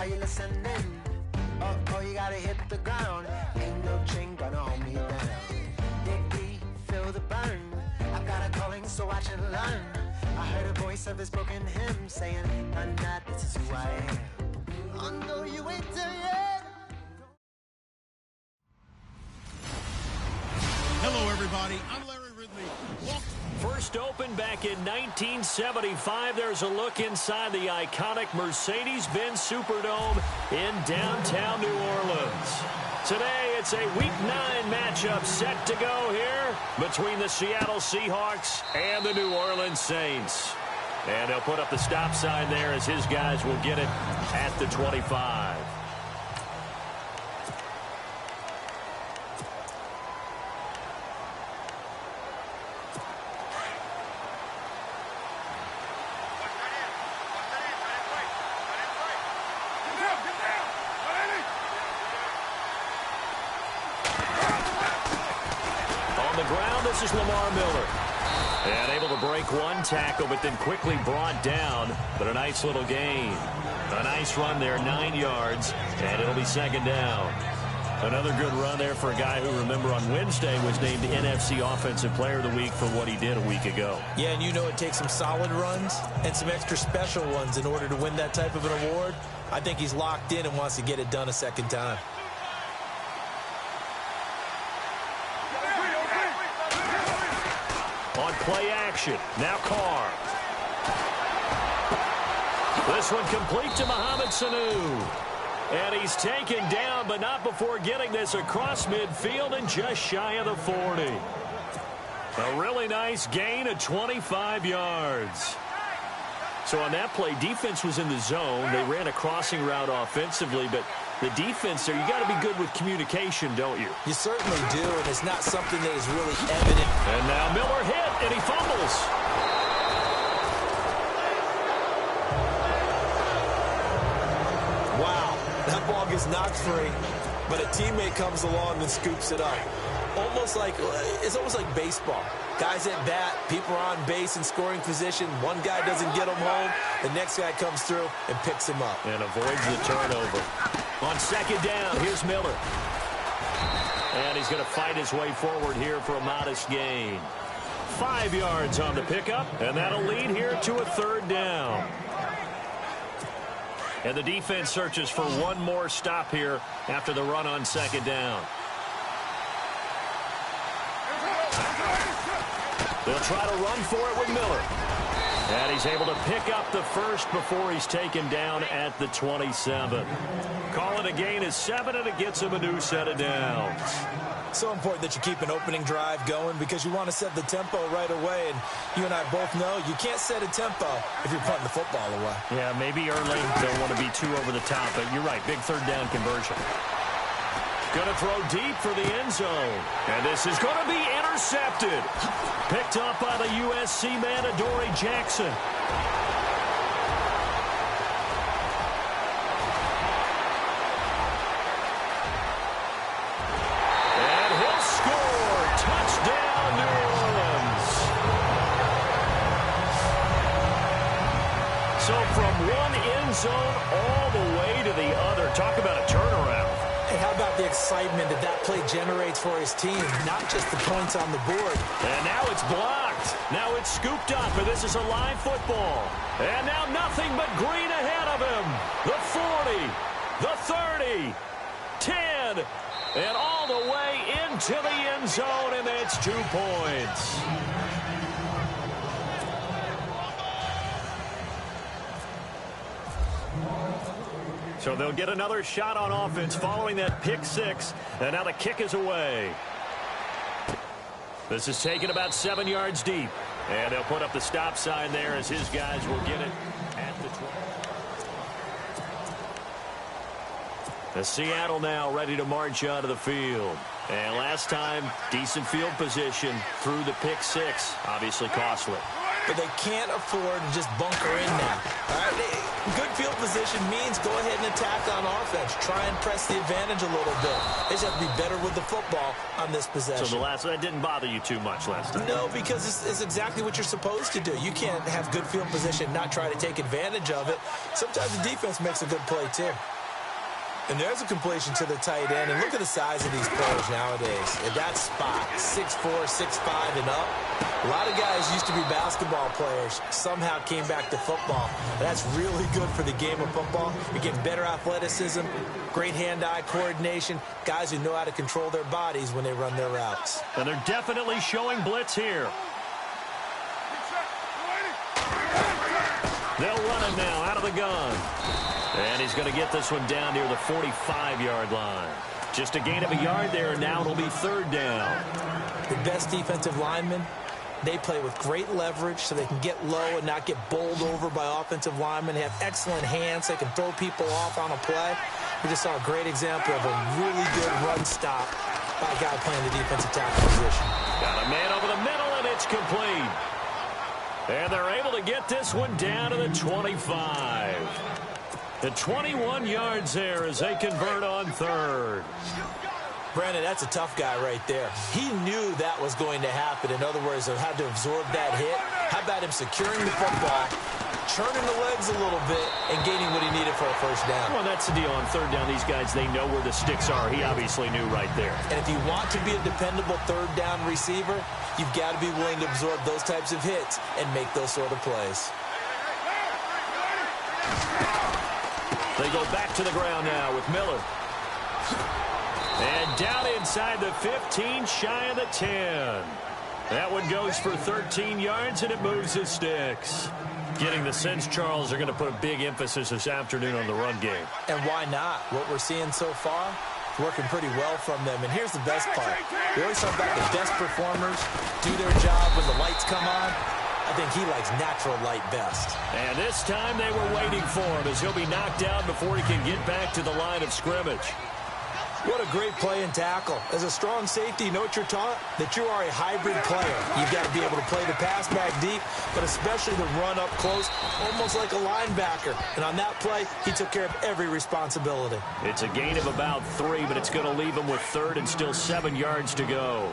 you listening? Oh, you gotta hit the ground. Ain't no chain gonna hold me down. Dig deep, feel the burn. I've got a calling, so watch and learn. I heard a voice of his broken hymn saying, "None that this is who I am." Oh no, you ain't there yet. Hello, everybody. I'm Larry Ridley. First opened back in 1975. There's a look inside the iconic Mercedes-Benz Superdome in downtown New Orleans. Today, it's a Week 9 matchup set to go here between the Seattle Seahawks and the New Orleans Saints. And they'll put up the stop sign there as his guys will get it at the 25. This is Lamar Miller. And able to break one tackle, but then quickly brought down. But a nice little gain. A nice run there, 9 yards, and it'll be second down. Another good run there for a guy who, remember, on Wednesday was named NFC Offensive Player of the Week for what he did a week ago. Yeah, and you know it takes some solid runs and some extra special ones in order to win that type of an award. I think he's locked in and wants to get it done a second time. On play action, now Carr. This one complete to Mohamed Sanu. And he's taken down, but not before getting this across midfield and just shy of the 40. A really nice gain of 25 yards. So on that play, defense was in the zone. They ran a crossing route offensively, but the defense there, you got to be good with communication, don't you? You certainly do, and it's not something that is really evident. And now Miller hit, and he fumbles. Wow, that ball gets knocked free, but a teammate comes along and scoops it up. It's almost like baseball. Guys at bat, people are on base in scoring position. One guy doesn't get him home. The next guy comes through and picks him up. And avoids the turnover. On second down, here's Miller. And he's going to fight his way forward here for a modest gain. 5 yards on the pickup, and that'll lead here to a third down. And the defense searches for one more stop here after the run on second down. They'll try to run for it with Miller. And he's able to pick up the first before he's taken down at the 27. Call it a gain of 7, and it gets him a new set of downs. So important that you keep an opening drive going because you want to set the tempo right away. And you and I both know you can't set a tempo if you're punting the football away. Yeah, maybe early. Don't want to be too over the top, but you're right. Big third down conversion. Going to throw deep for the end zone. And this is going to be intercepted. Picked up by the USC man, Adoree Jackson. And he'll score. Touchdown, New Orleans. So from one end zone all the way to the other. Talk about a turnaround. Hey, how about the excitement that play generates for his team, not just the points on the board. And now it's blocked. Now it's scooped up, and this is a live football. And now nothing but green ahead of him. The 40, the 30, 10, and all the way into the end zone, and that's 2 points. So they'll get another shot on offense following that pick six. And now the kick is away. This is taken about 7 yards deep. And they'll put up the stop sign there as his guys will get it at the 20. The Seattle now ready to march out of the field. And last time, decent field position through the pick six. Obviously costly. But they can't afford to just bunker in now. All right? Good field position means go ahead and attack on offense. Try and press the advantage a little bit. They just have to be better with the football on this possession. So that didn't bother you too much last time? No, because it's exactly what you're supposed to do. You can't have good field position, not try to take advantage of it. Sometimes the defense makes a good play, too. And there's a completion to the tight end. And look at the size of these players nowadays. At that spot, 6'4", 6'5", and up. A lot of guys used to be basketball players, somehow came back to football. And that's really good for the game of football. You're getting better athleticism, great hand-eye coordination, guys who know how to control their bodies when they run their routes. And they're definitely showing blitz here. They'll run it now out of the gun. And he's going to get this one down near the 45-yard line. Just a gain of a yard there, and now it'll be third down. The best defensive linemen, they play with great leverage so they can get low and not get bowled over by offensive linemen. They have excellent hands. They can throw people off on a play. We just saw a great example of a really good run stop by a guy playing the defensive tackle position. Got a man over the middle, and it's complete. And they're able to get this one down to the 25. The 21 yards there as they convert on third. Brandon, that's a tough guy right there. He knew that was going to happen. In other words, he had to absorb that hit. How about him securing the football, churning the legs a little bit, and gaining what he needed for a first down? Well, that's the deal. On third down, these guys, they know where the sticks are. He obviously knew right there. And if you want to be a dependable third down receiver, you've got to be willing to absorb those types of hits and make those sort of plays. They go back to the ground now with Miller. And down inside the 15, shy of the 10. That one goes for 13 yards, and it moves the sticks. Getting the sense, Charles, they're going to put a big emphasis this afternoon on the run game. And why not? What we're seeing so far, working pretty well from them. And here's the best part. We always talk about the best performers do their job when the lights come on. I think he likes natural light best. And this time they were waiting for him as he'll be knocked down before he can get back to the line of scrimmage. What a great play and tackle. As a strong safety, you know what you're taught? That you are a hybrid player. You've got to be able to play the pass back deep, but especially the run up close, almost like a linebacker. And on that play, he took care of every responsibility. It's a gain of about 3, but it's going to leave him with third and still 7 yards to go.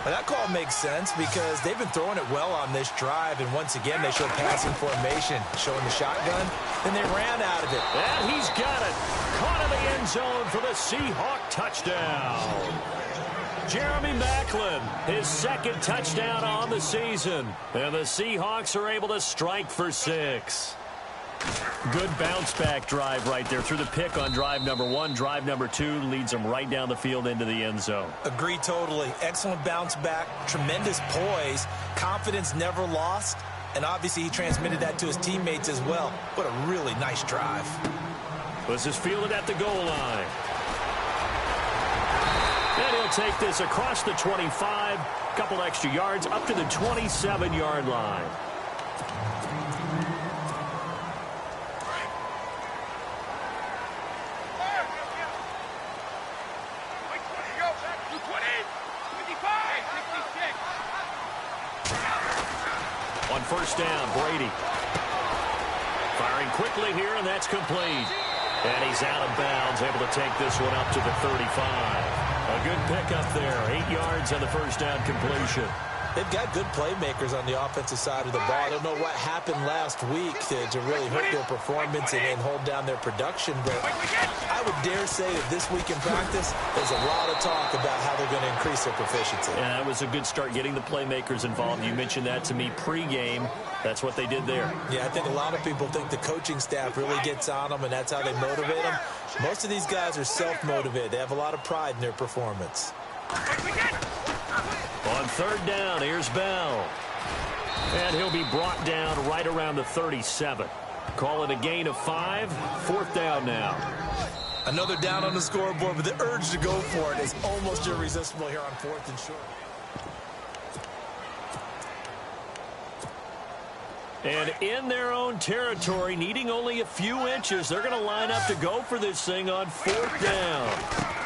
Well, that call makes sense because they've been throwing it well on this drive, and once again, they showed passing formation, showing the shotgun, and they ran out of it. And he's got it. Caught in the end zone for the Seahawk touchdown. Jeremy Maclin, his second touchdown on the season. And the Seahawks are able to strike for 6. Good bounce-back drive right there through the pick on drive number 1. Drive number 2 leads them right down the field into the end zone. Agree totally. Excellent bounce back, tremendous poise, confidence never lost, and obviously he transmitted that to his teammates as well. What a really nice drive. This is fielded at the goal line. And he'll take this across the 25, couple extra yards up to the 27-yard line. On first down, Brady. Firing quickly here, and that's complete. And he's out of bounds, able to take this one up to the 35. A good pickup there, 8 yards on the first down completion. They've got good playmakers on the offensive side of the ball. I don't know what happened last week to really hurt their performance and hold down their production, but I would dare say that this week in practice, there's a lot of talk about how they're going to increase their proficiency. Yeah, that was a good start getting the playmakers involved. You mentioned that to me pregame. That's what they did there. Yeah, I think a lot of people think the coaching staff really gets on them, and that's how they motivate them. Most of these guys are self-motivated. They have a lot of pride in their performance. On third down, here's Bell. And he'll be brought down right around the 37. Call it a gain of 5. Fourth down now. Another down on the scoreboard, but the urge to go for it is almost irresistible here on 4th and short. And in their own territory, needing only a few inches, they're going to line up to go for this thing on 4th down.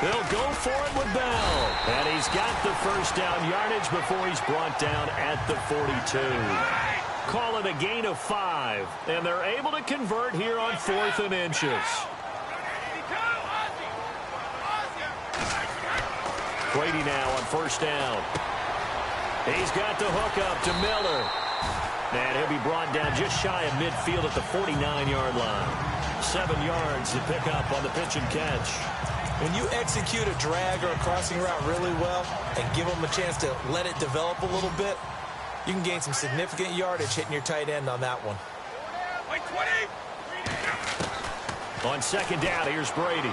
They'll go for it with Bell. And he's got the first down yardage before he's brought down at the 42. Call it a gain of 5. And they're able to convert here on 4th and inches. Brady now on first down. He's got the hook up to Miller. And he'll be brought down just shy of midfield at the 49-yard line. 7 yards to pick up on the pitch and catch. When you execute a drag or a crossing route really well and give them a chance to let it develop a little bit, you can gain some significant yardage hitting your tight end on that one. On second down, here's Brady.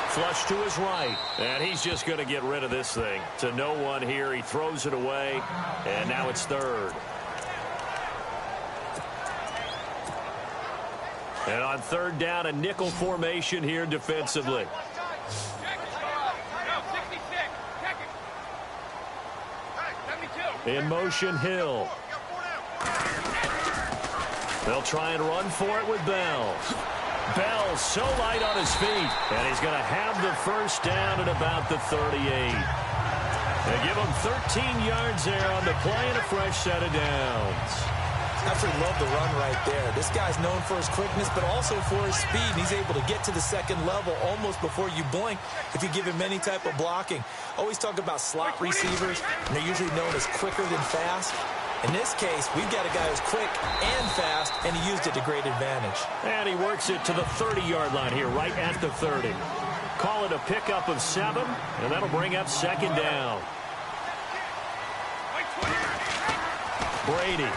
Flush to his right, and he's just going to get rid of this thing. To no one here, he throws it away, and now it's third. And on third down, a nickel formation here defensively. In motion, Hill. They'll try and run for it with Bell. Bell so light on his feet, and he's going to have the first down at about the 38. They give him 13 yards there on the play and a fresh set of downs. Absolutely love the run right there. This guy's known for his quickness, but also for his speed. And he's able to get to the second level almost before you blink if you give him any type of blocking. Always talk about slot receivers, and they're usually known as quicker than fast. In this case, we've got a guy who's quick and fast, and he used it to great advantage. And he works it to the 30-yard line here, right at the 30. Call it a pickup of 7, and that'll bring up second down. Brady.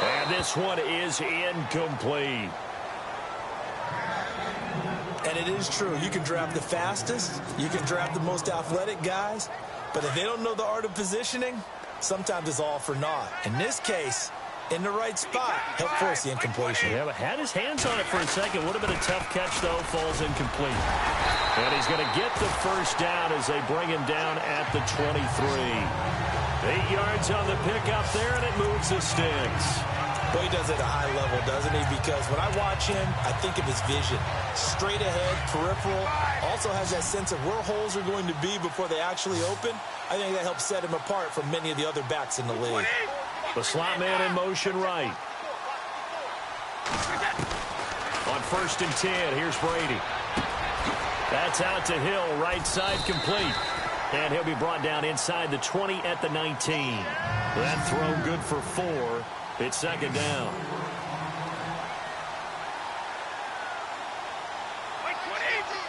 And this one is incomplete. And it is true. You can draft the fastest. You can draft the most athletic guys. But if they don't know the art of positioning, sometimes it's all for naught. In this case, in the right spot, helped force the incompletion. Yeah, but had his hands on it for a second. Would have been a tough catch, though. Falls incomplete. And he's going to get the first down as they bring him down at the 23. 8 yards on the pickup there, and it moves the sticks. Boy, he does it at a high level, doesn't he? Because when I watch him, I think of his vision. Straight ahead, peripheral. Also has that sense of where holes are going to be before they actually open. I think that helps set him apart from many of the other backs in the league. The slot man in motion right. On 1st and 10, here's Brady. That's out to Hill, right side complete. And he'll be brought down inside the 20 at the 19. That throw good for 4. It's second down.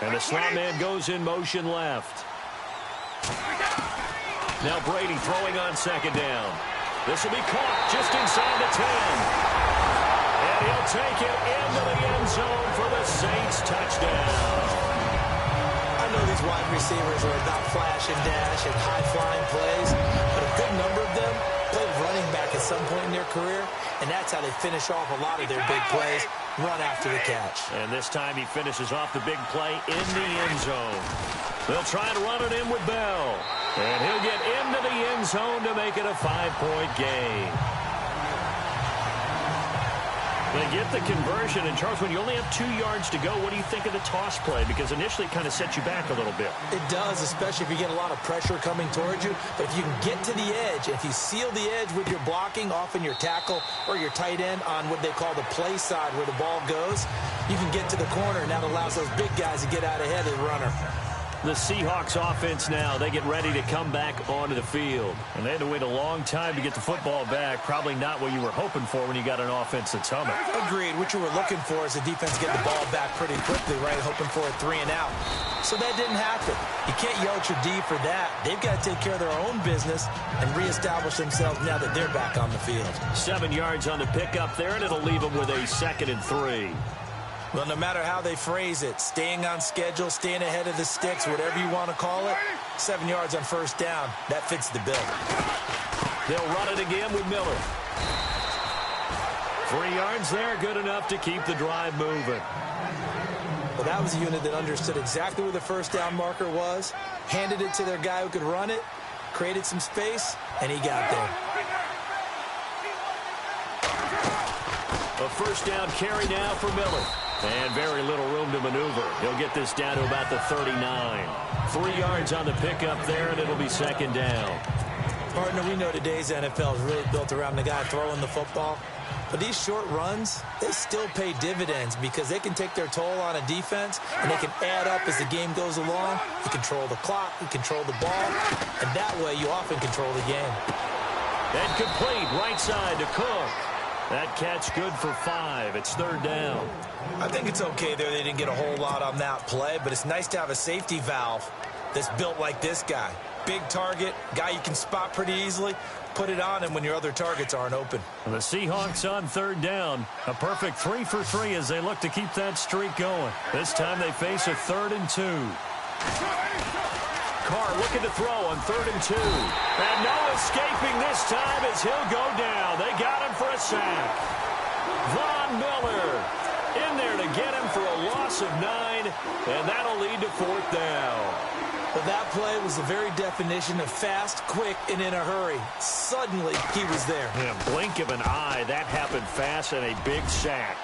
And the slot man goes in motion left. Now Brady throwing on second down. This will be caught just inside the 10. And he'll take it into the end zone for the Saints touchdown. I know these wide receivers are about flash and dash and high-flying plays, but a good number of them played running back at some point in their career, and that's how they finish off a lot of their big plays, run after the catch. And this time he finishes off the big play in the end zone. They'll try to run it in with Bell, and he'll get into the end zone to make it a 5-point game. They get the conversion, and Charles, when you only have 2 yards to go, what do you think of the toss play? Because initially it kind of sets you back a little bit. It does, especially if you get a lot of pressure coming towards you. But if you can get to the edge, if you seal the edge with your blocking, often your tackle or your tight end on what they call the play side where the ball goes, you can get to the corner, and that allows those big guys to get out ahead of the runner. The Seahawks offense now, they get ready to come back onto the field. And they had to wait a long time to get the football back. Probably not what you were hoping for when you got an offense that's humming. Agreed. What you were looking for is the defense get the ball back pretty quickly, right? Hoping for a 3 and out. So that didn't happen. You can't yell at your D for that. They've got to take care of their own business and reestablish themselves now that they're back on the field. 7 yards on the pickup there, and it'll leave them with a 2nd and 3. Well, no matter how they phrase it, staying on schedule, staying ahead of the sticks, whatever you want to call it, 7 yards on first down, that fits the bill. They'll run it again with Miller. 3 yards there, good enough to keep the drive moving. Well, that was a unit that understood exactly where the first down marker was, handed it to their guy who could run it, created some space, and he got there. A first down carry now for Miller. And very little room to maneuver. He'll get this down to about the 39. 3 yards on the pickup there, and it'll be second down. Partner, we know today's NFL is really built around the guy throwing the football. But these short runs, they still pay dividends because they can take their toll on a defense, and they can add up as the game goes along. You control the clock, you control the ball, and that way you often control the game. And complete right side to Cook. That catch good for 5. It's 3rd down. I think it's okay there. They didn't get a whole lot on that play, but it's nice to have a safety valve that's built like this guy. Big target, guy you can spot pretty easily. Put it on him when your other targets aren't open. The Seahawks on 3rd down. A perfect 3 for 3 as they look to keep that streak going. This time they face a 3rd and 2. Carr looking to throw on 3rd and 2. And no escaping this time as he'll go down. They got him for a sack. Von Miller in there to get him for a loss of 9, and that'll lead to 4th down. Well, that play was the very definition of fast, quick, and in a hurry. Suddenly, he was there. In a blink of an eye, that happened fast and a big sack.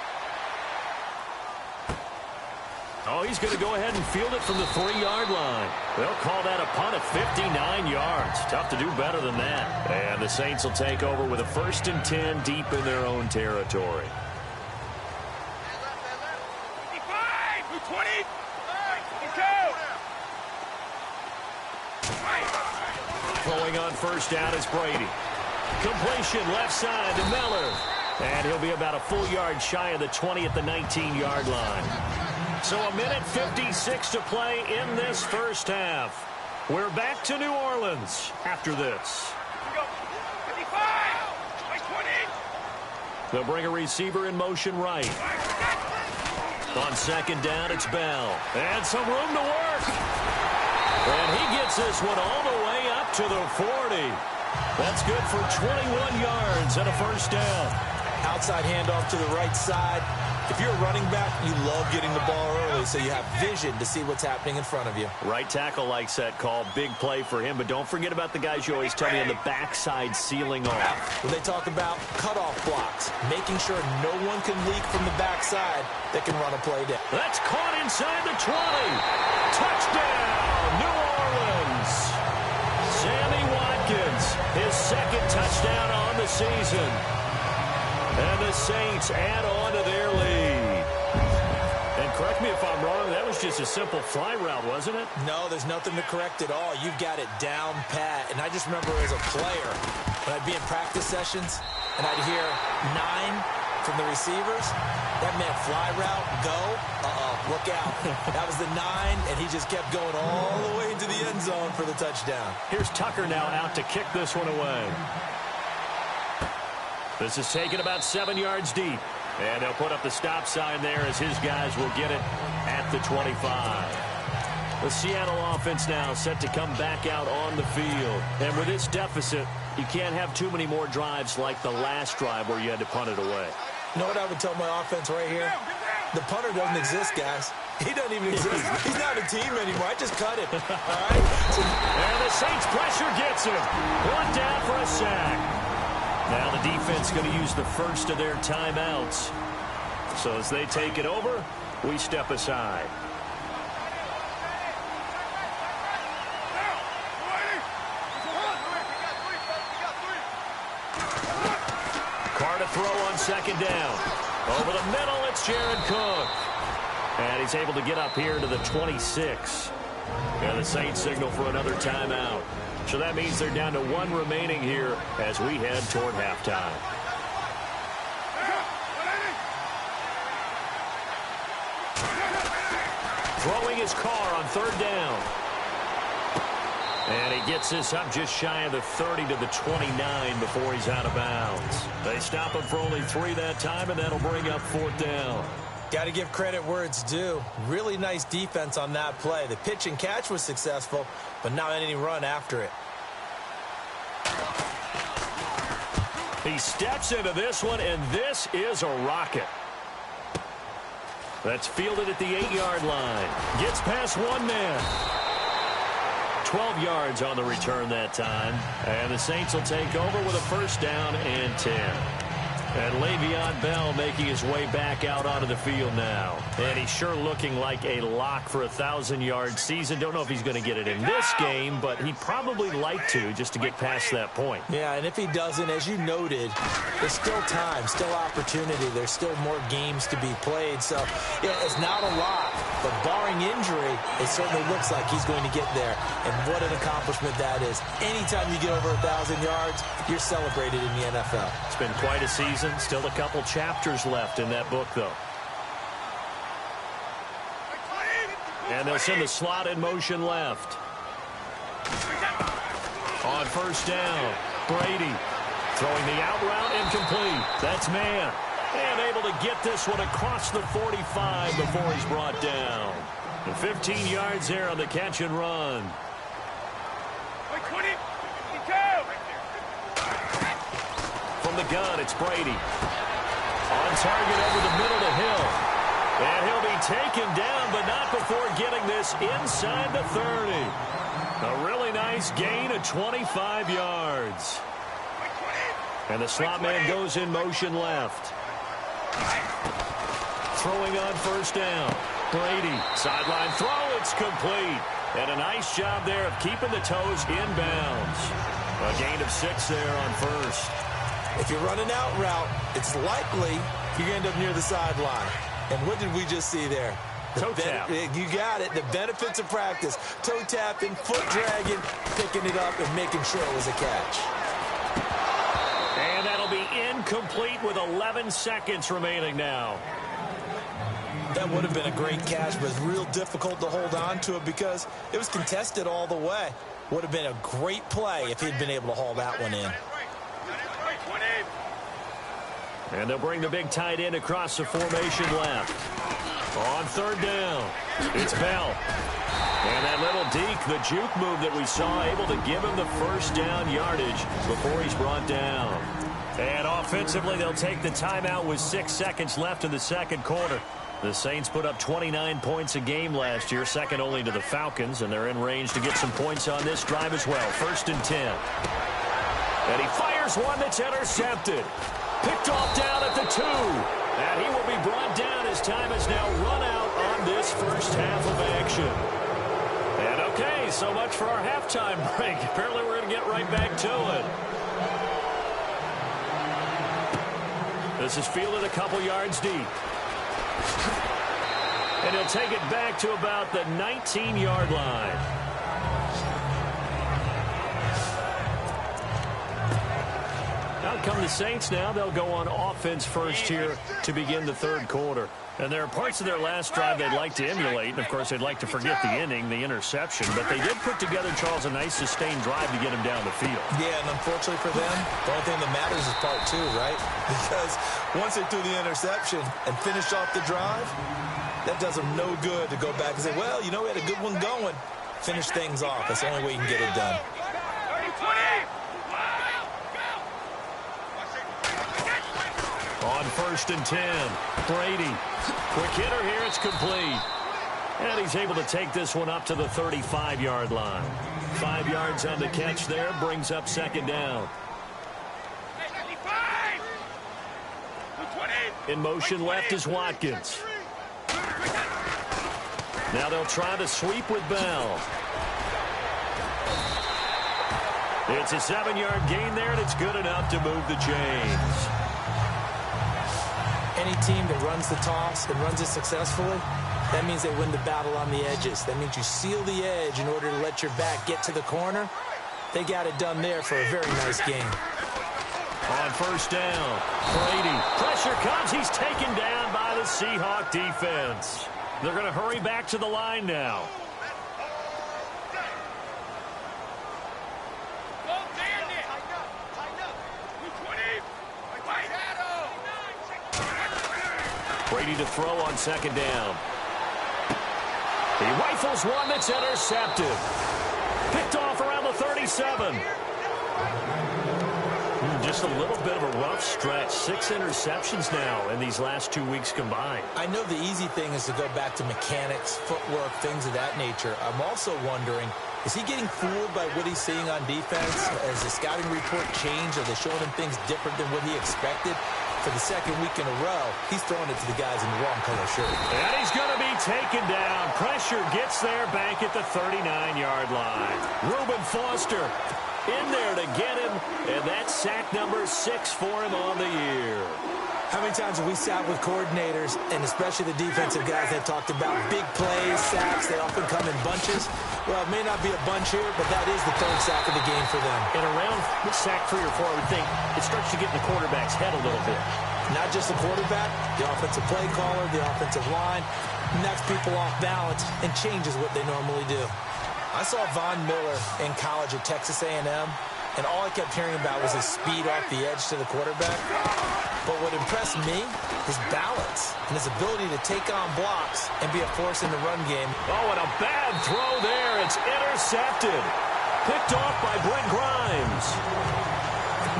Oh, he's going to go ahead and field it from the 3-yard line. They'll call that a punt at 59 yards. Tough to do better than that. And the Saints will take over with a 1st and 10 deep in their own territory. 20. Throwing on 1st down is Brady. Completion left side to Miller. And he'll be about a full yard shy of the 20 at the 19-yard line. So a minute 56 to play in this first half. We're back to New Orleans after this. They'll bring a receiver in motion right. On 2nd down, it's Bell. And some room to work. And he gets this one all the way up to the 40. That's good for 21 yards and a 1st down. Outside handoff to the right side. If you're a running back, you love getting the ball early so you have vision to see what's happening in front of you. Right tackle likes that call. Big play for him, but don't forget about the guys you always tell me on the backside sealing off. When they talk about cutoff blocks, making sure no one can leak from the backside that can run a play down. That's caught inside the 20. Touchdown, New Orleans. Sammy Watkins, his 2nd touchdown on the season. And the Saints add on to their lead. And correct me if I'm wrong, that was just a simple fly route, wasn't it? No, there's nothing to correct at all. You've got it down pat. And I just remember as a player, when I'd be in practice sessions, and I'd hear 9 from the receivers, that meant fly route, go, look out. That was the 9, and he just kept going all the way into the end zone for the touchdown. Here's Tucker now out to kick this one away. This is taken about 7 yards deep. And they'll put up the stop sign there as his guys will get it at the 25. The Seattle offense now set to come back out on the field. And with this deficit, you can't have too many more drives like the last drive where you had to punt it away. You know what I would tell my offense right here? The punter doesn't exist, guys. He doesn't even exist. He's not a team anymore. I just cut him. All right? And the Saints pressure gets him. 1 down for a sack. Now the defense going to use the first of their timeouts. So as they take it over, we step aside. Carr to throw on 2nd down. Over the middle, it's Jared Cook. And he's able to get up here to the 26. And the Saints signal for another timeout. So that means they're down to 1 remaining here as we head toward halftime. Throwing his Carr on 3rd down. And he gets this up just shy of the 30 to the 29 before he's out of bounds. They stop him for only 3 that time, and that'll bring up 4th down. Got to give credit where it's due. Really nice defense on that play. The pitch and catch was successful, but not any run after it. He steps into this one, and this is a rocket. That's fielded at the 8-yard line. Gets past 1 man. 12 yards on the return that time. And the Saints will take over with a 1st down and 10. And Le'Veon Bell making his way back out onto the field now. And he's sure looking like a lock for a 1,000-yard season. Don't know if he's going to get it in this game, but he'd probably like to just to get past that point. Yeah, and if he doesn't, as you noted, there's still time, still opportunity. There's still more games to be played. So, yeah, it's not a lock, But barring injury, it certainly looks like he's going to get there. And what an accomplishment that is. Anytime you get over 1,000 yards, you're celebrated in the NFL. It's been quite a season. Still a couple chapters left in that book, though. And they'll send the slot in motion left. On first down, Brady throwing the out route incomplete. That's man. And able to get this one across the 45 before he's brought down. And 15 yards there on the catch and run. From the gun, it's Brady. On target over the middle to Hill. And he'll be taken down, but not before getting this inside the 30. A really nice gain of 25 yards. And the slot man goes in motion left. Throwing on first down. Brady, sideline throw, it's complete. And a nice job there of keeping the toes inbounds. A gain of 6 there on first. If you're running out route, it's likely you end up near the sideline. And what did we just see there? Toe tap. You got it. The benefits of practice. Toe tapping, foot dragging, picking it up, and making sure it was a catch. And that'll be incomplete with 11 seconds remaining now. That would have been a great catch, but it's real difficult to hold on to it because it was contested all the way. Would have been a great play if he'd been able to haul that one in. And they'll bring the big tight end across the formation left. On third down, it's Bell. And that little deke, the juke move that we saw, able to give him the first down yardage before he's brought down. And offensively, they'll take the timeout with 6 seconds left in the second quarter. The Saints put up 29 points a game last year, second only to the Falcons, and they're in range to get some points on this drive as well. 1st and 10. And he fires one that's intercepted. Picked off down at the 2. And he will be brought down as time has now run out on this first half of action. And okay, so much for our halftime break. Apparently we're going to get right back to it. This is fielded a couple yards deep. And he'll take it back to about the 19-yard line. Out come the Saints now. They'll go on offense first here to begin the third quarter. And there are parts of their last drive they'd like to emulate. And, of course, they'd like to forget the inning, the interception. But they did put together, Charles, a nice sustained drive to get him down the field. Yeah, and unfortunately for them, the only thing that matters is part 2, right? Because once they threw the interception and finished off the drive, that does them no good to go back and say, well, you know, we had a good one going. Finish things off. That's the only way you can get it done. On 1st and 10, Brady. Quick hitter here, it's complete. And he's able to take this one up to the 35-yard line. 5 yards on the catch there, brings up 2nd down. In motion left is Watkins. Now they'll try to sweep with Bell. It's a 7-yard gain there, and it's good enough to move the chains. Any team that runs the toss and runs it successfully, that means they win the battle on the edges. That means you seal the edge in order to let your back get to the corner. They got it done there for a very nice game. On 1st down, Brady. Pressure comes. He's taken down by the Seahawk defense. They're going to hurry back to the line now. Brady to throw on 2nd down. He rifles one that's intercepted. Picked off around the 37. Just a little bit of a rough stretch. 6 interceptions now in these last 2 weeks combined. I know the easy thing is to go back to mechanics, footwork, things of that nature. I'm also wondering, is he getting fooled by what he's seeing on defense? Has the scouting report changed? Are they showing him things different than what he expected? For the 2nd week in a row, he's throwing it to the guys in the wrong color shirt. And he's going to be taken down. Pressure gets there back at the 39-yard line. Reuben Foster in there to get him and that's sack number 6 for him on the year. How many times have we sat with coordinators, and especially the defensive guys that talked about big plays, sacks, they often come in bunches. Well, it may not be a bunch here, but that is the 3rd sack of the game for them. And around sack 3 or 4, I would think it starts to get in the quarterback's head a little bit. Not just the quarterback, the offensive play caller, the offensive line, knocks people off balance and changes what they normally do. I saw Von Miller in college at Texas A&M, and all I kept hearing about was his speed off the edge to the quarterback. But what impressed me, his balance and his ability to take on blocks and be a force in the run game. Oh, and a bad throw there. It's intercepted. Picked off by Brent Grimes.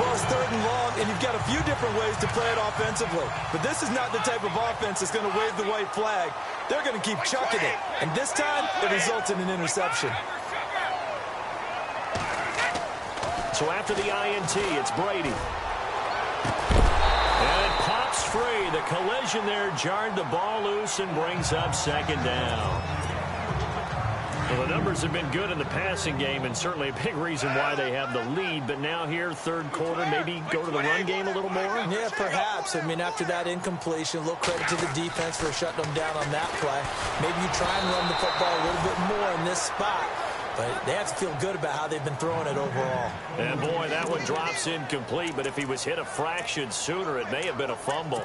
Well, it's 3rd and long, and you've got a few different ways to play it offensively. But this is not the type of offense that's going to wave the white flag. They're going to keep chucking it. And this time, it results in an interception. So after the INT, it's Brady. And it pops free. The collision there jarred the ball loose and brings up 2nd down. Well, the numbers have been good in the passing game, and certainly a big reason why they have the lead. But now here, 3rd quarter, maybe go to the run game a little more? Yeah, perhaps. I mean, after that incompletion, a little credit to the defense for shutting them down on that play. Maybe you try and run the football a little bit more in this spot. But they have to feel good about how they've been throwing it overall. And, boy, that one drops incomplete. But if he was hit a fraction sooner, it may have been a fumble.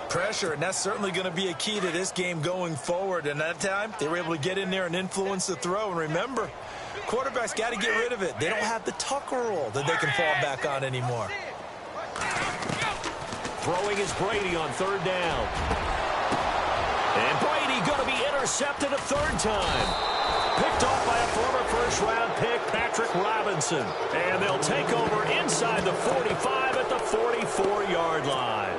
Pressure, and that's certainly going to be a key to this game going forward. And that time, they were able to get in there and influence the throw. And remember, quarterbacks got to get rid of it. They don't have the Tucker rule that they can fall back on anymore. Throwing is Brady on 3rd down. And Brady going to be intercepted a 3rd time. Picked off by a former first-round pick, Patrick Robinson. And they'll take over inside the 45 at the 44-yard line.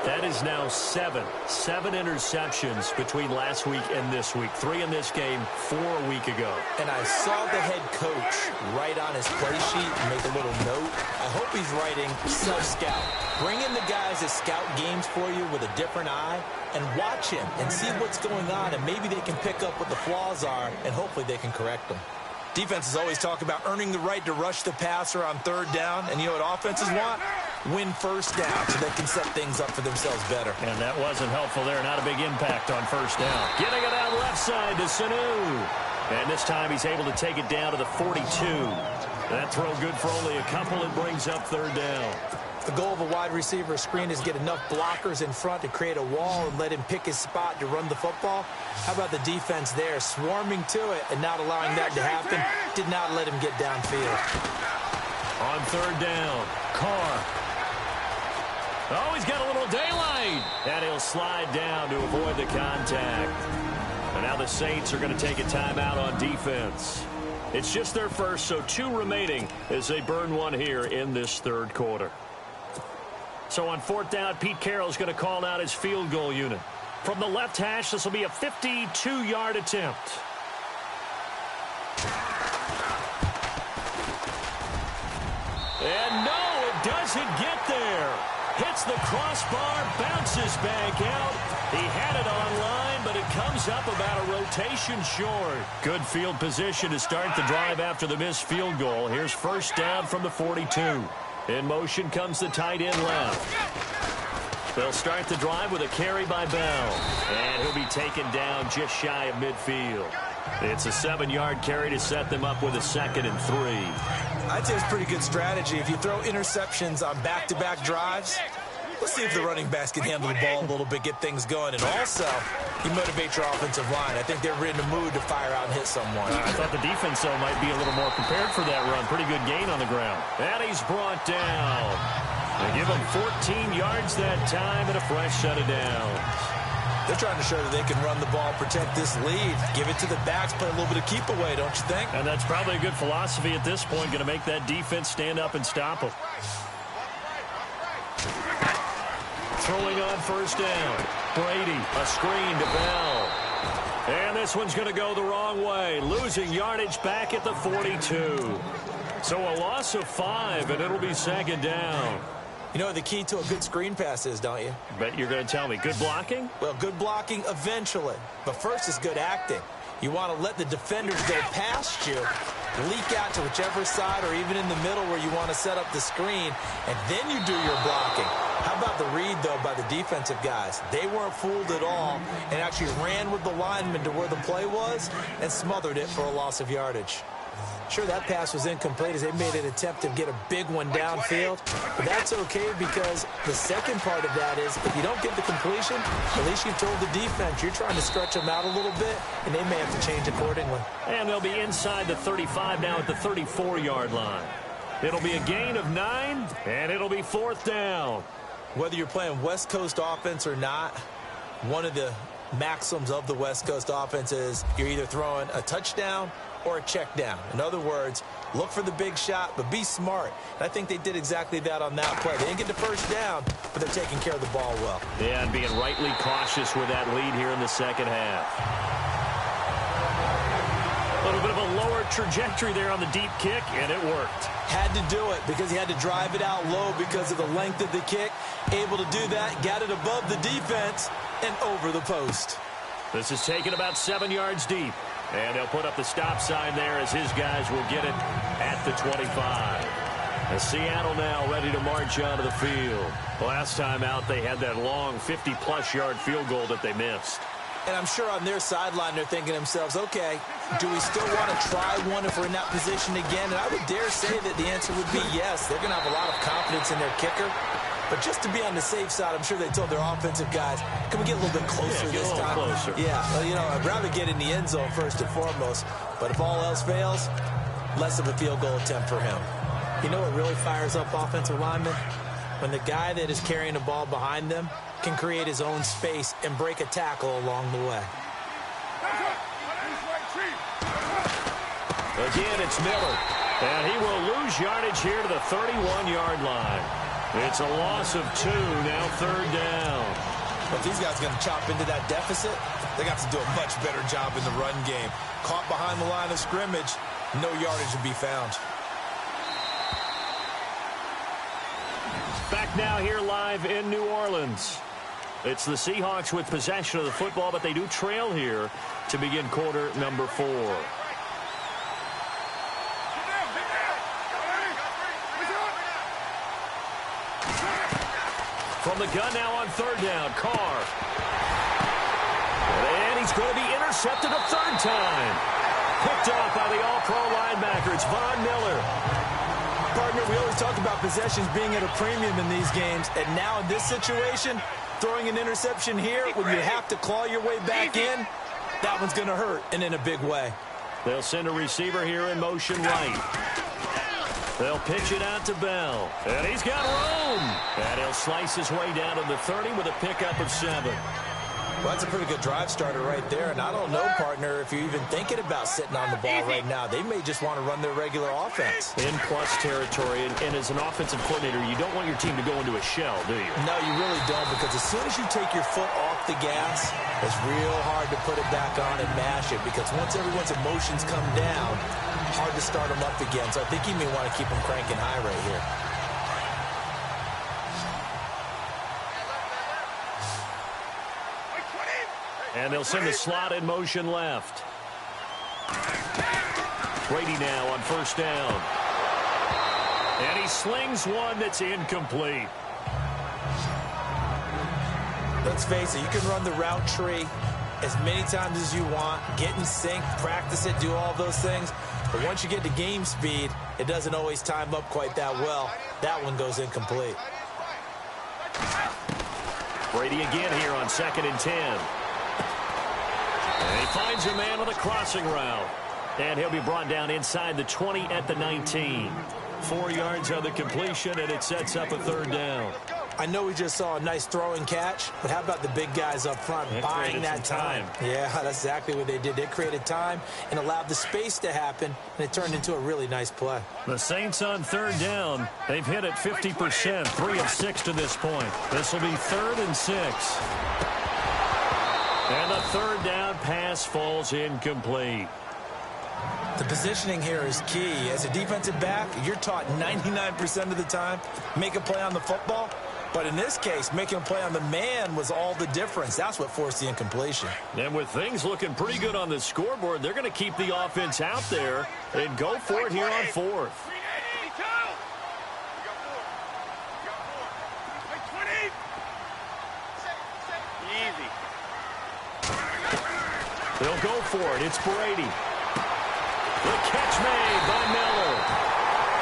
That is now 7 interceptions between last week and this week. 3 in this game, 4 a week ago. And I saw the head coach write on his play sheet and make a little note. I hope he's writing self-scout. Bring in the guys that scout games for you with a different eye and watch him and see what's going on, and maybe they can pick up what the flaws are, and hopefully they can correct them. Defenses always talk about earning the right to rush the passer on 3rd down, and you know what offenses want? Win 1st down so they can set things up for themselves better. And that wasn't helpful there. Not a big impact on 1st down. Getting it out left side to Sanu. And this time he's able to take it down to the 42. That throw good for only a couple. It brings up 3rd down. The goal of a wide receiver screen is get enough blockers in front to create a wall and let him pick his spot to run the football. How about the defense there, swarming to it and not allowing that to happen? Did not let him get downfield. On 3rd down, Carr. Oh, he's got a little daylight. And he'll slide down to avoid the contact. And now the Saints are going to take a timeout on defense. It's just their first, so 2 remaining as they burn 1 here in this 3rd quarter. So on 4th down, Pete Carroll's going to call out his field goal unit. From the left hash, this will be a 52-yard attempt. And no, it doesn't get there. Hits the crossbar, bounces back out. He had it online, but it comes up about a rotation short. Good field position to start the drive after the missed field goal. Here's 1st down from the 42. In motion comes the tight end left. They'll start the drive with a carry by Bell. And he'll be taken down just shy of midfield. It's a 7-yard carry to set them up with a 2nd and 3. I'd say it's pretty good strategy. If you throw interceptions on back-to-back drives, let's see if the running backs can handle the ball a little bit, get things going. And also, you motivate your offensive line. I think they're in the mood to fire out and hit someone. I thought the defense, though, might be a little more prepared for that run. Pretty good gain on the ground. And he's brought down. They give him 14 yards that time and a fresh set of downs. They're trying to show that they can run the ball, protect this lead. Give it to the backs, play a little bit of keep away, don't you think? And that's probably a good philosophy at this point, going to make that defense stand up and stop them. Throwing on 1st down. Brady, a screen to Bell. And this one's going to go the wrong way. Losing yardage back at the 42. So a loss of 5, and it'll be 2nd down. You know what the key to a good screen pass is, don't you? Bet you're going to tell me. Good blocking? Well, good blocking eventually. But first is good acting. You want to let the defenders go past you leak out to whichever side or even in the middle where you want to set up the screen, and then you do your blocking. How about the read, though, by the defensive guys? They weren't fooled at all and actually ran with the lineman to where the play was and smothered it for a loss of yardage. Sure, that pass was incomplete as they made an attempt to get a big one downfield, but that's okay because the second part of that is if you don't get the completion, at least you've told the defense you're trying to stretch them out a little bit, and they may have to change accordingly. And they'll be inside the 35 now at the 34-yard line. It'll be a gain of 9, and it'll be 4th down. Whether you're playing West Coast offense or not, one of the maxims of the West Coast offense is you're either throwing a touchdown or a check down. In other words, look for the big shot, but be smart. And I think they did exactly that on that play. They didn't get the first down, but they're taking care of the ball well. Yeah, and being rightly cautious with that lead here in the second half. A little bit of a lower trajectory there on the deep kick, and it worked. Had to do it because he had to drive it out low because of the length of the kick. Able to do that, got it above the defense and over the post. This is taken about 7 yards deep. And they'll put up the stop sign there as his guys will get it at the 25. And Seattle now ready to march onto the field. Last time out, they had that long 50-plus yard field goal that they missed. And I'm sure on their sideline they're thinking to themselves, okay, do we still want to try one if we're in that position again? And I would dare say that the answer would be yes. They're going to have a lot of confidence in their kicker. But just to be on the safe side, I'm sure they told their offensive guys, can we get a little bit closer this time? Closer. Yeah, well, you know, I'd rather get in the end zone first and foremost. But if all else fails, less of a field goal attempt for him. You know what really fires up offensive linemen? When the guy that is carrying the ball behind them can create his own space and break a tackle along the way. Again, it's Miller. And he will lose yardage here to the 31-yard line. It's a loss of 2, now 3rd down. But if these guys are going to chop into that deficit, they're going to have to do a much better job in the run game. Caught behind the line of scrimmage, no yardage to be found. Back now here live in New Orleans. It's the Seahawks with possession of the football, but they do trail here to begin quarter number 4. From the gun now on 3rd down, Carr. And he's going to be intercepted a 3rd time. Picked off by the all-pro linebacker. It's Von Miller. Partner, we always talk about possessions being at a premium in these games. And now in this situation, throwing an interception here when you have to claw your way back in, that one's going to hurt and in a big way. They'll send a receiver here in motion right. They'll pitch it out to Bell. And he's got room. And he'll slice his way down to the 30 with a pickup of 7. Well, that's a pretty good drive starter right there. And I don't know, partner, if you're even thinking about sitting on the ball right now. They may just want to run their regular offense. In plus territory. And as an offensive coordinator, you don't want your team to go into a shell, do you? No, you really don't, because as soon as you take your foot off the gas, it's real hard to put it back on and mash it, because once everyone's emotions come down, hard to start them up again. So I think you may want to keep them cranking high right here. And they'll send the slot in motion left. Brady now on 1st down. And he slings one that's incomplete. Let's face it, you can run the route tree as many times as you want, get in sync, practice it, do all those things. But once you get to game speed, it doesn't always time up quite that well. That one goes incomplete. Brady again here on 2nd and 10. And he finds a man on the crossing route. And he'll be brought down inside the 20 at the 19. 4 yards on the completion, and it sets up a 3rd down. I know we just saw a nice throwing catch, but how about the big guys up front buying that time? Yeah, that's exactly what they did. They created time and allowed the space to happen, and it turned into a really nice play. The Saints on 3rd down. They've hit it 50%, 3 of 6 to this point. This will be 3rd and 6. And the 3rd down pass falls incomplete. The positioning here is key. As a defensive back, you're taught 99% of the time, make a play on the football, But in this case, making a play on the man was all the difference. That's what forced the incompletion. And with things looking pretty good on the scoreboard, they're going to keep the offense out there and go for it here on fourth. Easy. They'll go for it. It's Brady. The catch made by Miller.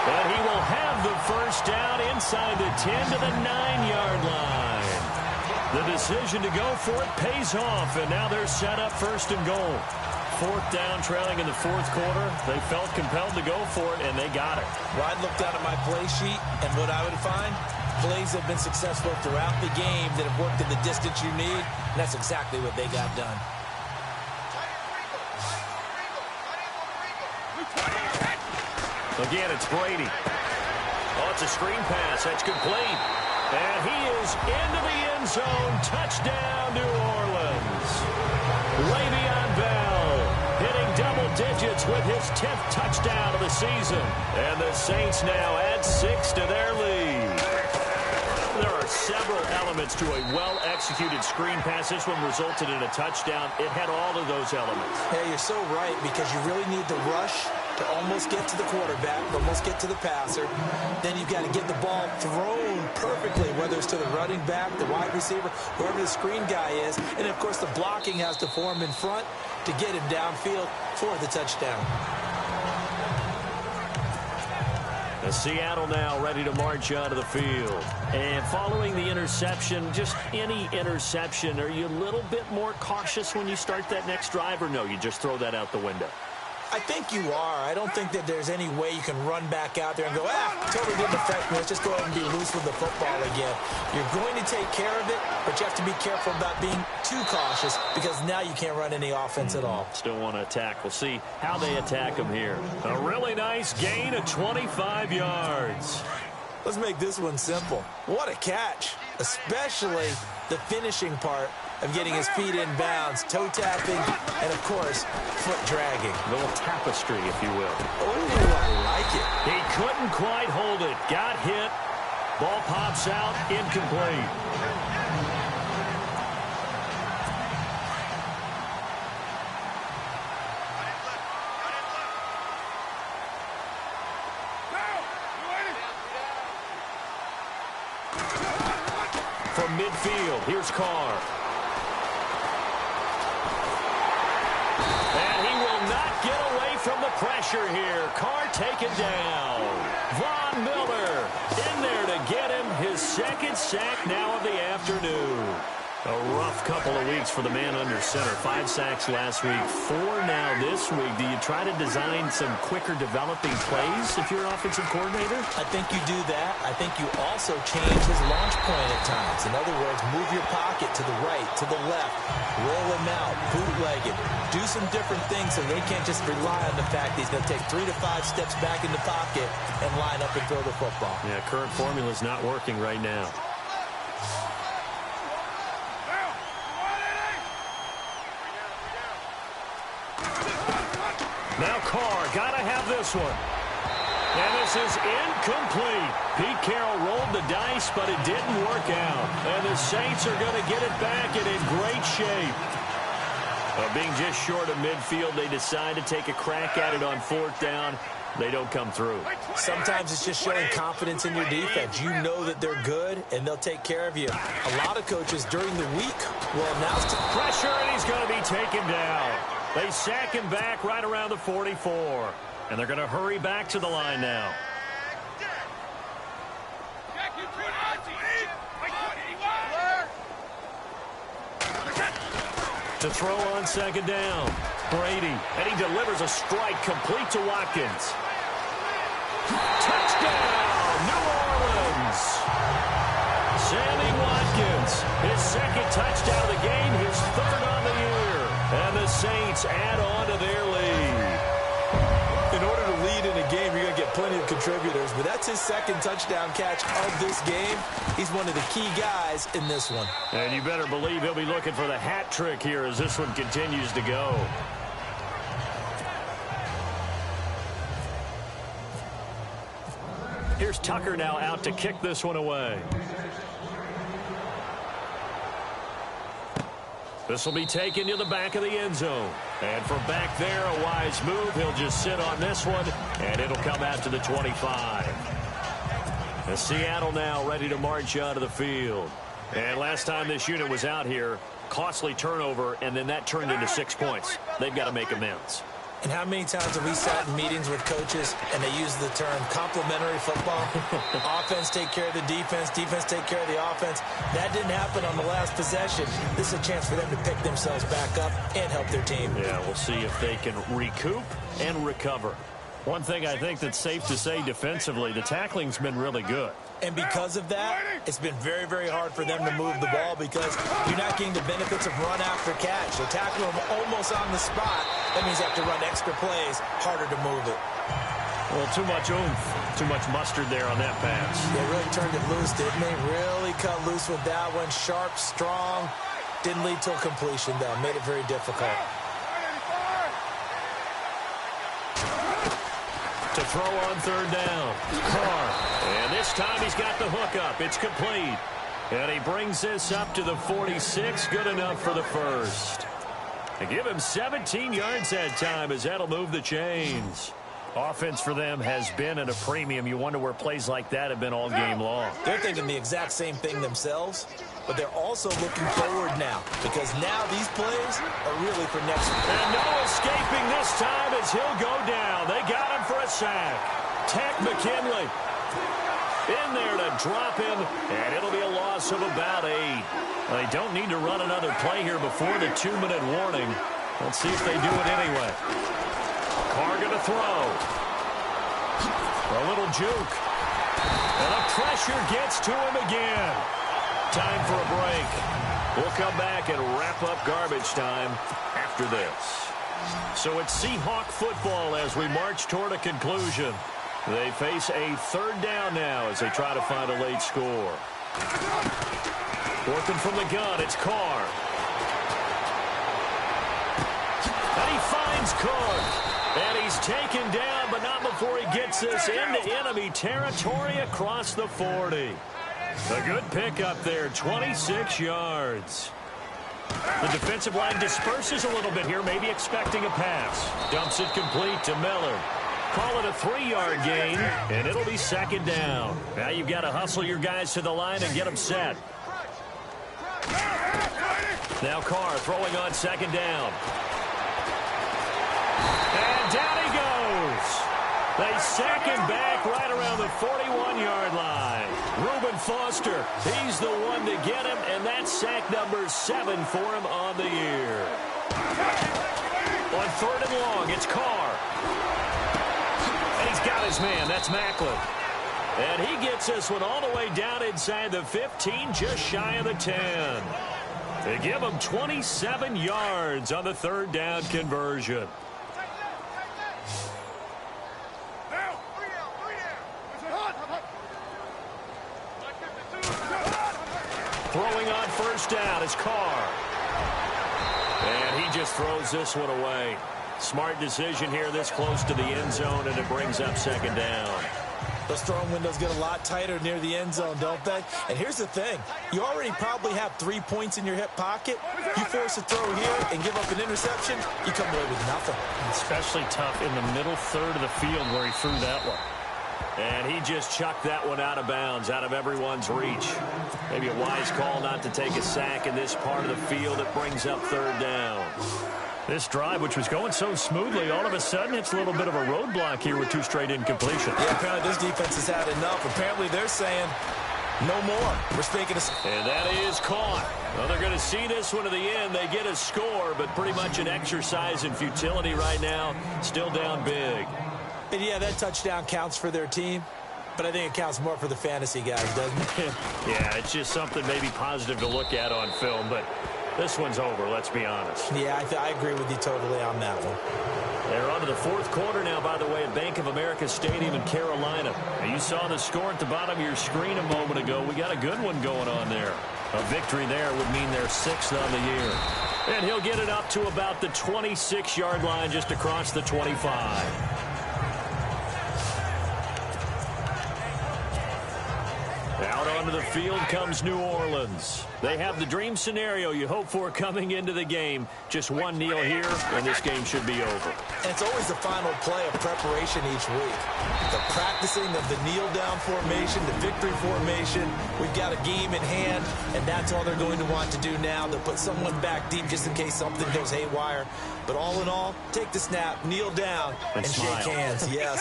And he will have the first down inside the 10 to the 9-yard line. The decision to go for it pays off, and now they're set up first and goal. Fourth down, trailing in the fourth quarter. They felt compelled to go for it, and they got it. Well, I'd look down at my play sheet, and what I would find, plays have been successful throughout the game that have worked in the distance you need, and that's exactly what they got done. Again, it's Brady. Oh, it's a screen pass. That's complete. And he is into the end zone. Touchdown, New Orleans. Le'Veon Bell hitting double digits with his 10th touchdown of the season. And the Saints now add 6 to their lead. There are several elements to a well-executed screen pass. This one resulted in a touchdown. It had all of those elements. Hey, you're so right, because you really need the rush to almost get to the quarterback, almost get to the passer. Then you've got to get the ball thrown perfectly, whether it's to the running back, the wide receiver, whoever the screen guy is. And, of course, the blocking has to form in front to get him downfield for the touchdown. Seattle now ready to march out of the field. And following the interception, just any interception, are you a little bit more cautious when you start that next drive, or no, you just throw that out the window? I think you are. I don't think that there's any way you can run back out there and go, totally didn't affect me. Let's just go ahead and be loose with the football again. You're going to take care of it, but you have to be careful about being too cautious, because now you can't run any offense at all. Still want to attack. We'll see how they attack them here. A really nice gain of 25 yards. Let's make this one simple. What a catch, especially the finishing part of getting his feet in bounds, toe tapping, and, of course, foot dragging. A little tapestry, if you will. Oh, I like it. He couldn't quite hold it. Got hit. Ball pops out. Incomplete. From midfield, here's Carr. And he will not get away from the pressure here. Carr taken down. Von Miller in there to get him his second sack now of the afternoon. A rough couple of weeks for the man under center. 5 sacks last week, 4 now this week. Do you try to design some quicker developing plays if you're an offensive coordinator? I think you do that. I think you also change his launch point at times. In other words, move your pocket to the right, to the left, roll him out, bootleg it. Do some different things so they can't just rely on the fact that he's going to take 3 to 5 steps back in the pocket and line up and throw the football. Yeah, current formula's not working right now. Now Carr, gotta have this one. And this is incomplete. Pete Carroll rolled the dice, but it didn't work out. And the Saints are going to get it back and in great shape. Being just short of midfield, they decide to take a crack at it on 4th down. They don't come through. Sometimes it's just showing confidence in your defense. You know that they're good, and they'll take care of you. A lot of coaches during the week will announce pressure, and he's going to be taken down. They sack him back right around the 44. And they're going to hurry back to the line now. To throw on 2nd down. Brady. And he delivers a strike complete to Watkins. Touchdown, New Orleans. Sammy Watkins. His 2nd touchdown of the game. His 3rd on the year. And the Saints add on to their lead. In order to lead in a game, you're going to get plenty of contributors, but that's his 2nd touchdown catch of this game. He's one of the key guys in this one. And you better believe he'll be looking for the hat trick here as this one continues to go. Here's Tucker now out to kick this one away. This will be taken to the back of the end zone. And from back there, a wise move. He'll just sit on this one, and it'll come out to the 25. And Seattle now ready to march onto the field. And last time this unit was out here, costly turnover, and then that turned into 6 points. They've got to make amends. And how many times have we sat in meetings with coaches and they use the term complementary football? Offense take care of the defense, defense take care of the offense. That didn't happen on the last possession. This is a chance for them to pick themselves back up and help their team. Yeah, we'll see if they can recoup and recover. One thing I think that's safe to say defensively, the tackling's been really good. And because of that, it's been very, very hard for them to move the ball because you're not getting the benefits of run after catch. So tackle them almost on the spot. That means you have to run extra plays, harder to move it. Well, too much oomph, too much mustard there on that pass. They really turned it loose, didn't they? Really cut loose with that one. Sharp, strong. Didn't lead to a completion, though. Made it very difficult. To throw on third down. Carr. And this time he's got the hook up. It's complete. And he brings this up to the 46. Good enough for the first. They give him 17 yards that time as that'll move the chains. Offense for them has been at a premium. You wonder where plays like that have been all game long. They're thinking the exact same thing themselves, but they're also looking forward now because now these plays are really for next week. And no escaping this time as he'll go down. They got him for a sack. Tech McKinley in there to drop him, and it'll be a loss of about 8. Well, they don't need to run another play here before the 2-minute warning. Let's see if they do it anyway. Carr going to throw. A little juke. And the pressure gets to him again. Time for a break. We'll come back and wrap up garbage time after this. So it's Seahawk football as we march toward a conclusion. They face a third down now as they try to find a late score. Working from the gun, it's Carr. And he finds Cook. And he's taken down, but not before he gets this into enemy territory across the 40. A good pickup there, 26 yards. The defensive line disperses a little bit here, maybe expecting a pass. Dumps it complete to Miller. Call it a 3-yard gain, and it'll be second down. Now you've got to hustle your guys to the line and get them set. Now Carr throwing on second down. And down he goes. They sack him back right around the 41-yard line. Reuben Foster, he's the one to get him, and that's sack number 7 for him on the year. On third and long, it's Carr. And he's got his man. That's Macklin. And he gets this one all the way down inside the 15, just shy of the 10. They give him 27 yards on the third down conversion. Throwing on first down is Carr. And he just throws this one away. Smart decision here this close to the end zone, and it brings up second down. Those throwing windows get a lot tighter near the end zone, don't they? And here's the thing. You already probably have 3 points in your hip pocket. You force a throw here and give up an interception, you come away with nothing. Especially tough in the middle third of the field where he threw that one. And he just chucked that one out of bounds, out of everyone's reach. Maybe a wise call not to take a sack in this part of the field. It brings up third down. This drive, which was going so smoothly, all of a sudden it's a little bit of a roadblock here with 2 straight incompletions. Yeah, apparently this defense has had enough. Apparently they're saying no more. We're speaking of... And that is caught. Well, they're going to see this one to the end. They get a score, but pretty much an exercise in futility right now. Still down big. And yeah, that touchdown counts for their team, but I think it counts more for the fantasy guys, doesn't it? Yeah, it's just something maybe positive to look at on film, but this one's over, let's be honest. Yeah, I agree with you totally on that one. They're on to the fourth quarter now, by the way, at Bank of America Stadium in Carolina. Now, you saw the score at the bottom of your screen a moment ago. We got a good one going on there. A victory there would mean they're 6th on the year. And he'll get it up to about the 26-yard line just across the 25. Out on Onto the field comes New Orleans. They have the dream scenario you hope for coming into the game. Just one kneel here, and this game should be over. And it's always the final play of preparation each week. The practicing of the kneel-down formation, the victory formation. We've got a game in hand, and that's all they're going to want to do now. They'll put someone back deep just in case something goes haywire. But all in all, take the snap, kneel down, and shake hands. Yes,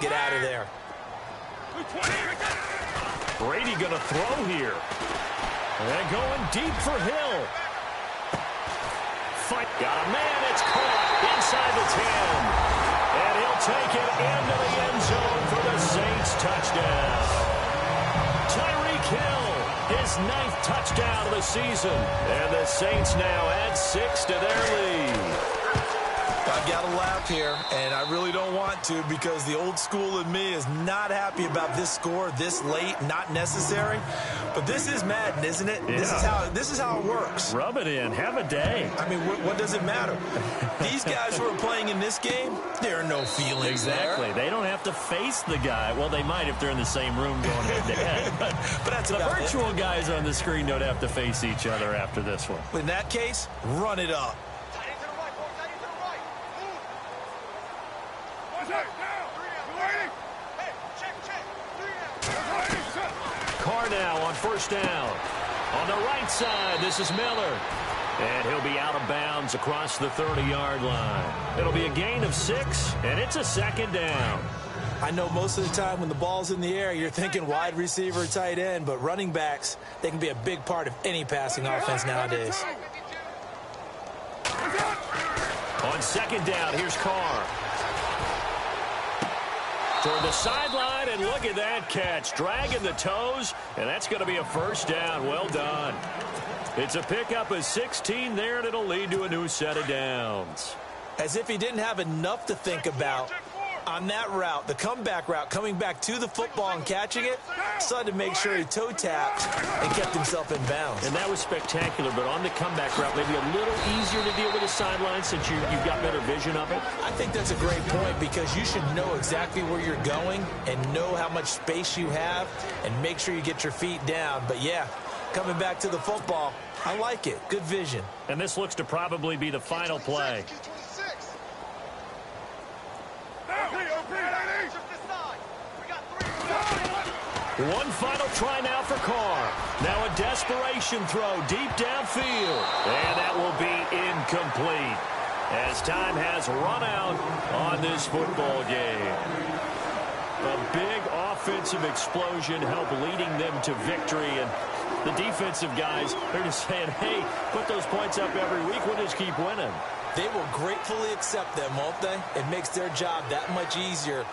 get out of there. Brady going to throw here. And going deep for Hill. Fight. Got a man. It's caught inside the 10. And he'll take it into the end zone for the Saints touchdown. Tyreek Hill, his 9th touchdown of the season. And the Saints now add 6 to their lead. I've got to laugh here, and I really don't want to because the old school in me is not happy about this score this late, not necessary. But this is Madden, isn't it? Yeah. This is how it works. Rub it in. Have a day. I mean, what does it matter? These guys who are playing in this game, there are no feelings exactly. there. They don't have to face the guy. Well, they might if they're in the same room going head-to-head. But that's the virtual guys on the screen don't have to face each other after this one. In that case, run it up. Carr now on first down. On the right side, this is Miller. And he'll be out of bounds across the 30-yard line. It'll be a gain of 6, and it's a 2nd down. I know most of the time when the ball's in the air, you're thinking wide receiver, tight end, but running backs, they can be a big part of any passing offense nowadays. On 2nd down, here's Carr. Toward the sideline, and look at that catch. Dragging the toes, and that's going to be a 1st down. Well done. It's a pickup of 16 there, and it'll lead to a new set of downs. As if he didn't have enough to think about on that route, the comeback route, coming back to the football and catching it, decided to make sure he toe-tapped and kept himself in bounds. And that was spectacular, but on the comeback route, maybe a little easier to deal with the sideline since you've got better vision of it. I think that's a great point because you should know exactly where you're going and know how much space you have and make sure you get your feet down. But, yeah, coming back to the football, I like it. Good vision. And this looks to probably be the final play. One final try now for Carr. Now a desperation throw deep downfield. And that will be incomplete as time has run out on this football game. A big offensive explosion helped leading them to victory. And the defensive guys, they're just saying, hey, put those points up every week. We'll just keep winning. They will gratefully accept them, won't they? It makes their job that much easier.